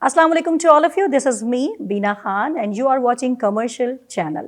Assalamu alaikum to all of you. This is me, Beena Khan, and you are watching Commercial Channel.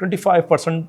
25%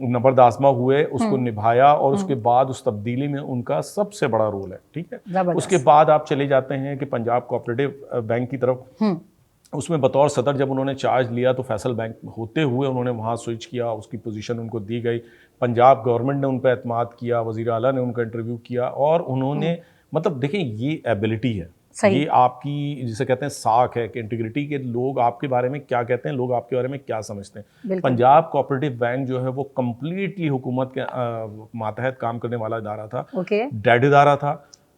نبرد آزما ہوئے, اس کو نبھایا, اور اس کے بعد اس تبدیلی میں ان کا سب سے بڑا رول ہے. ٹھیک ہے, اس کے بعد آپ چلے جاتے ہیں کہ پنجاب کوآپریٹو بینک کی طرف. اس میں بطور صدر جب انہوں نے چارج لیا تو فیصل بینک ہوتے ہوئے انہوں نے وہاں سوئچ کیا, اس کی پوزیشن ان کو دی گئی, پنجاب گورنمنٹ نے ان پہ اعتماد کیا, وزیر اعلیٰ نے ان کا انٹرویو کیا, اور انہوں نے مطلب دیکھیں یہ ایبلٹی ہے, یہ آپ کی جسے کہتے ہیں ساکھ ہے کہ انٹیگریٹی کے لوگ آپ کے بارے میں کیا کہتے ہیں, لوگ آپ کے بارے میں کیا سمجھتے ہیں. پنجاب کوآپریٹو بینک جو ہے وہ کمپلیٹلی حکومت کے ماتحت کام کرنے والا ادارہ تھا, ڈیڈ ادارہ تھا,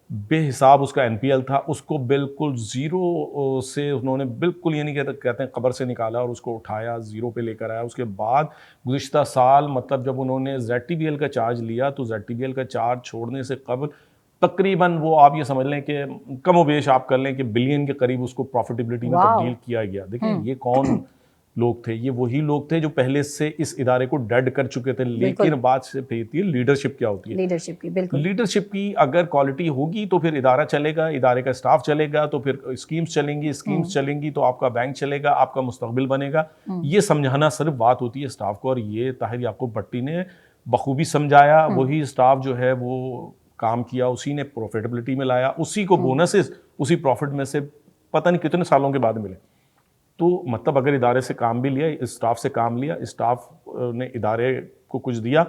بے حساب اس کا NPL تھا, اس کو بالکل زیرو سے انہوں نے بالکل یہ نہیں کہتے ہیں قبر سے نکالا اور اس کو اٹھایا, زیرو پہ لے کر آیا. اس کے بعد گزشتہ سال مطلب جب انہوں نے ZTBL کا چارج لیا تو ZTBL کا چارج چھوڑنے سے قبل تقریباً وہ آپ یہ سمجھ لیں کہ کم و بیش آپ کر لیں کہ بلین کے قریب اس کو پروفیٹیبلٹی میں تبدیل کیا گیا. دیکھیں یہ کون لوگ تھے, یہ وہی لوگ تھے جو پہلے سے اس ادارے کو ڈیڈ کر چکے تھے. لیکن بات سے پھیرتی ہے لیڈرشپ کیا ہوتی ہے. لیڈرشپ کی اگر کوالٹی ہوگی تو پھر ادارہ چلے گا, ادارے کا اسٹاف چلے گا, تو پھر اسکیمز چلیں گی, اسکیمز چلیں گی تو آپ کا بینک چلے گا, آپ کا مستقبل بنے گا. یہ سمجھانا صرف بات ہوتی ہے اسٹاف کو, اور یہ طاہر یعقوب بھٹی نے بخوبی سمجھایا. وہی اسٹاف جو ہے وہ کام کیا, اسی نے پروفیٹیبلٹی میں لایا, اسی کو بونسز اسی پروفٹ میں سے پتہ نہیں کتنے سالوں کے بعد ملے. تو مطلب اگر ادارے سے کام بھی لیا, اسٹاف سے کام لیا, اسٹاف نے ادارے کو کچھ دیا,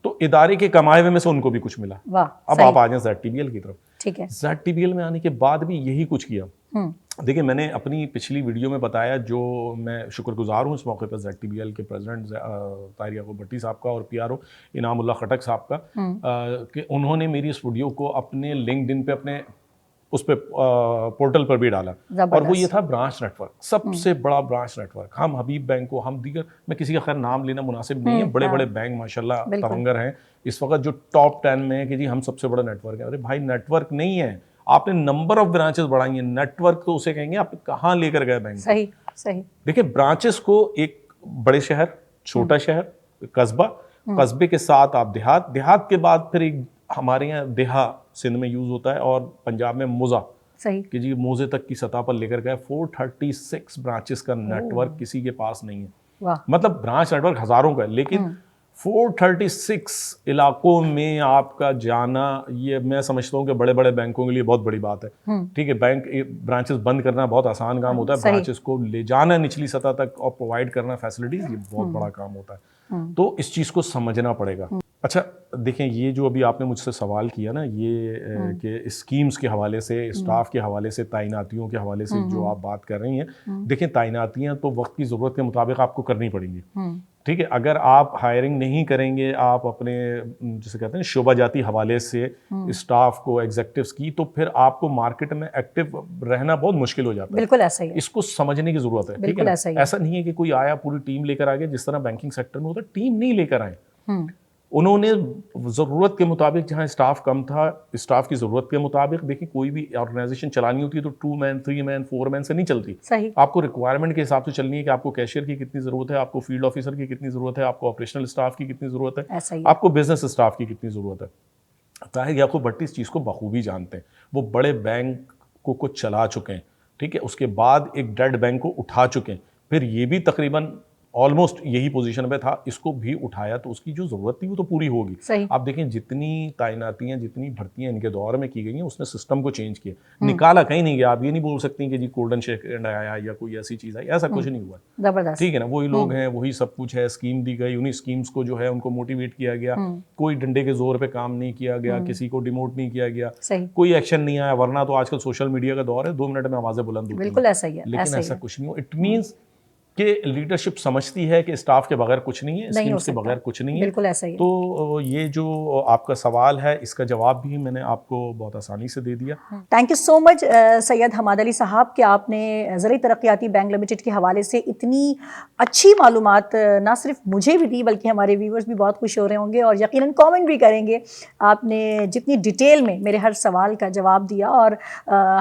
تو ادارے کے کمائے ہوئے میں سے ان کو بھی کچھ ملا. اب آپ آ جائیں ZTBL کی طرف. ٹھیک ہے, ZTBL میں آنے کے بعد بھی یہی کچھ کیا. دیکھیں میں نے اپنی پچھلی ویڈیو میں بتایا, جو میں شکر گزار ہوں اس موقع پر ZTBL کے پریزیڈنٹ طاہر یعقوب بھٹی صاحب کا اور PRO انعام اللہ خٹک صاحب کا, کہ انہوں نے میری اس ویڈیو کو اپنے LinkedIn پہ اپنے اس پہ پورٹل پر بھی ڈالا, اور وہ یہ تھا برانچ نیٹ ورک, سب سے بڑا برانچ نیٹ ورک. ہم حبیب بینک کو, ہم دیگر, میں کسی کا خیر نام لینا مناسب نہیں ہے, بڑے بڑے بینک ماشاءاللہ تونگر ہیں اس وقت جو ٹاپ 10 میں ہے کہ جی ہم سب سے بڑا نیٹ ورک ہے. ارے بھائی نیٹ ورک نہیں ہے, آپ نے نمبر آف برانچز بڑھائی ہیں, نیٹ ورک تو اسے کہیں گے آپ کہاں لے کر گئے بینک. صحیح. دیکھیں برانچز کو ایک بڑے شہر, چھوٹا شہر, قصبہ, قصبے کے ساتھ آپ دیہات, دیہات کے بعد پھر ایک ہمارے یہاں دیہا سندھ میں یوز ہوتا ہے, اور پنجاب میں موزہ, کہ جی موزے تک کی سطح پر لے کر گئے. 436 برانچز کا نیٹ ورک کسی کے پاس نہیں ہے. مطلب برانچ نیٹ ورک ہزاروں کا ہے, لیکن 436 علاقوں میں آپ کا جانا, یہ میں سمجھتا ہوں کہ بڑے بڑے بینکوں کے لیے بہت بڑی بات ہے. ٹھیک ہے, بینک برانچز بند کرنا بہت آسان کام ہوتا ہے, برانچز کو لے جانا نچلی سطح تک اور پرووائڈ کرنا فیسلٹیز, یہ بہت بڑا کام ہوتا ہے. تو اس چیز کو سمجھنا پڑے گا. اچھا دیکھیں, یہ جو ابھی آپ نے مجھ سے سوال کیا نا, یہ کہ اسکیمز کے حوالے سے, اسٹاف کے حوالے سے, تعیناتیوں کے حوالے سے جو آپ بات کر رہی ہیں, دیکھیں تعیناتیاں تو وقت کی ضرورت کے مطابق آپ کو کرنی پڑیں گی. ٹھیک ہے, اگر آپ ہائرنگ نہیں کریں گے, آپ اپنے جسے کہتے ہیں شعبہ جاتی حوالے سے اسٹاف کو, ایگزیکٹوز کی, تو پھر آپ کو مارکیٹ میں ایکٹیو رہنا بہت مشکل ہو جاتا ہے. بالکل ایسا ہی ہے, اس کو سمجھنے کی ضرورت ہے. ٹھیک ہے, ایسا نہیں ہے کہ کوئی آیا پوری ٹیم لے کر آ گیا, جس طرح بینکنگ سیکٹر میں ہوتا ہے, ٹیم نہیں لے کر آئے. انہوں نے ضرورت کے مطابق, جہاں اسٹاف کم تھا, اسٹاف کی ضرورت کے مطابق, دیکھیں کوئی بھی آرگنائزیشن چلانی ہوتی ہے تو 2 مین 3 مین 4 مین سے نہیں چلتی. آپ کو ریکوائرمنٹ کے حساب سے چلنی ہے کہ آپ کو کیشیئر کی کتنی ضرورت ہے, آپ کو فیلڈ آفیسر کی کتنی ضرورت ہے, آپ کو آپریشنل اسٹاف کی کتنی ضرورت ہے, آپ کو بزنس اسٹاف کی کتنی ضرورت ہے. طاہر یعقوب بھٹی اس چیز کو بخوبی جانتے ہیں, وہ بڑے بینک کو چلا چکے ہیں. ٹھیک ہے, اس کے بعد ایک ڈیڈ بینک کو اٹھا چکے ہیں, پھر یہ بھی تقریباً آلموسٹ یہی پوزیشن پہ تھا, اس کو بھی اٹھایا, تو اس کی جو ضرورت تھی وہ تو پوری ہوگی. آپ دیکھیں جتنی تعیناتیاں, جتنی بھرتیاں ان کے دور میں کی گئی ہیں, اس نے سسٹم کو چینج کیا, نکالا کہیں نہیں گیا. آپ یہ نہیں بول سکتی کہ جی گولڈن شیکنڈ آیا یا کوئی ایسی چیز آئی, ایسا کچھ نہیں ہوا. ٹھیک ہے نا, وہی لوگ ہیں, وہی سب کچھ ہے, اسکیم دی گئی, انہیں اسکیمس کو جو ہے ان کو موٹیویٹ کیا گیا, کوئی ڈنڈے کے زور پہ کام نہیں کیا گیا, کسی کو ڈیموٹ نہیں کیا گیا, کوئی ایکشن نہیں آیا. ورنہ تو آج کل سوشل میڈیا کا دور ہے, 2 منٹ میں آوازیں بلند ہوتی ہیں. بالکل ایسا ہی ہے, لیکن ایسا کچھ نہیں ہو. اٹ مینس کہ لیڈرشپ سمجھتی ہے کہ اسٹاف کے بغیر کچھ نہیں ہے, اسکیمز کے بغیر کچھ نہیں ہے. بالکل ایسا ہی ہے. تو یہ جو آپ کا سوال ہے, اس کا جواب بھی میں نے آپ کو بہت آسانی سے دے دیا. تھینک یو سو مچ سید حماد علی صاحب کہ آپ نے زرعی ترقیاتی بینک لمیٹڈ کے حوالے سے اتنی اچھی معلومات نہ صرف مجھے بھی دی, بلکہ ہمارے ویورز بھی بہت خوش ہو رہے ہوں گے اور یقیناً کامنٹ بھی کریں گے. آپ نے جتنی ڈیٹیل میں میرے ہر سوال کا جواب دیا اور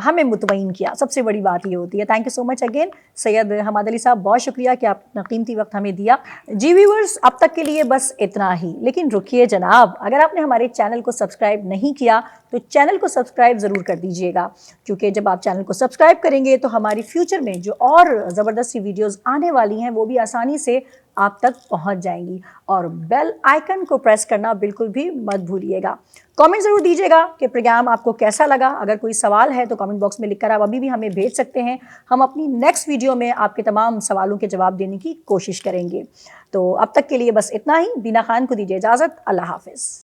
ہمیں مطمئن کیا, سب سے بڑی بات یہ ہوتی ہے. Thank you so much again Syed Hammad Ali sahab, بہت شکریہ کہ آپ نے قیمتی وقت ہمیں دیا. جی ویورز, اب تک کے لیے بس اتنا ہی, لیکن رکیے جناب, اگر آپ نے ہمارے چینل کو سبسکرائب نہیں کیا تو چینل کو سبسکرائب ضرور کر دیجئے گا, کیونکہ جب آپ چینل کو سبسکرائب کریں گے تو ہماری فیوچر میں جو اور زبردست سی ویڈیوز آنے والی ہیں وہ بھی آسانی سے آپ تک پہنچ جائیں گی، اور بیل آئیکن کو پریس کرنا بالکل بھی مت بھولیے گا۔ کامنٹ ضرور دیجیے گا کہ پروگرام آپ کو کیسا لگا۔ اگر کوئی سوال ہے تو کامنٹ باکس میں لکھ کر آپ ابھی بھی ہمیں بھیج سکتے ہیں، ہم اپنی نیکسٹ ویڈیو میں آپ کے تمام سوالوں کے جواب دینے کی کوشش کریں گے۔ تو اب تک کے لیے بس اتنا ہی، بینا خان کو دیجیے اجازت، اللہ حافظ۔